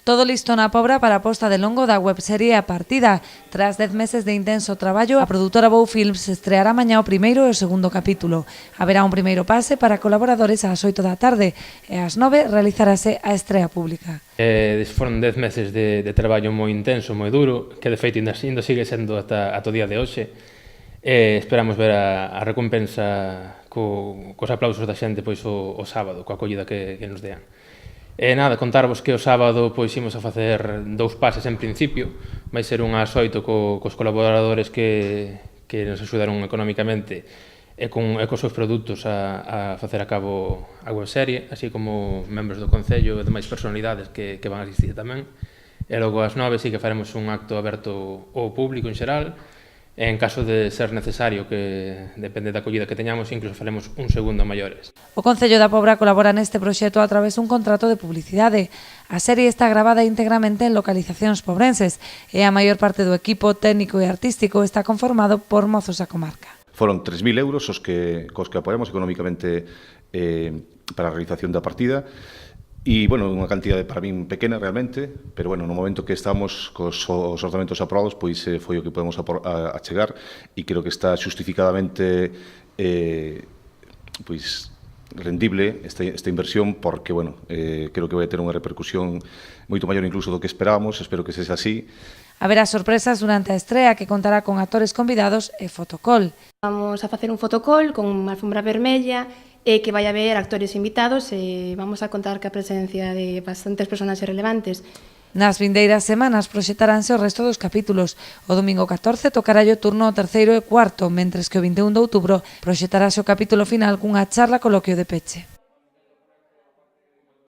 Todo listo na Pobra para a posta de longo da webserie A Partida. Tras 10 meses de intenso traballo, a produtora Bow Films estreará mañá o primeiro e o segundo capítulo. Haberá un primeiro pase para colaboradores ás 8 da tarde e ás 9 realizarase a estrea pública. Foron 10 meses de traballo moi intenso, moi duro, que de feito ainda sigue sendo ata o día de hoxe. Esperamos ver a recompensa cos aplausos da xente pois o sábado, coa acollida que nos dean. Nada, contarvos que o sábado pois imos a facer 2 pases en principio. Vai ser un ás 8 cos colaboradores que nos axudaron económicamente e cos seus produtos a facer a cabo a webserie, así como membros do Concello e demais personalidades que van a asistir tamén. E logo ás 9 sí que faremos un acto aberto ao público en xeral. En caso de ser necesario, que depende da acollida que teñamos, incluso faremos un segundo a maiores. O Concello da Pobra colabora neste proxecto a través dun contrato de publicidade. A serie está gravada íntegramente en localizacións pobrenses e a maior parte do equipo técnico e artístico está conformado por mozos da comarca. Foron 3.000 euros cos que apoiamos económicamente para a realización da partida. E, bueno, unha cantidade para min pequena realmente, pero, bueno, no momento que estamos cos orzamentos aprobados, pois foi o que podemos achegar e creo que está xustificadamente pois rendible esta inversión porque, bueno, creo que vai ter unha repercusión moito maior incluso do que esperábamos, espero que sexa así. Haberá sorpresas durante a estrea que contará con actores convidados e fotocall. Vamos a facer un fotocall con unha alfombra vermella e que vai haber actores invitados e vamos a contar ca presencia de bastantes personaxes relevantes. Nas vindeiras semanas proxectaránse o resto dos capítulos. O domingo 14 tocará o turno o terceiro e cuarto, mentres que o 21 de outubro proxectarase o capítulo final cunha charla coloquio de peche.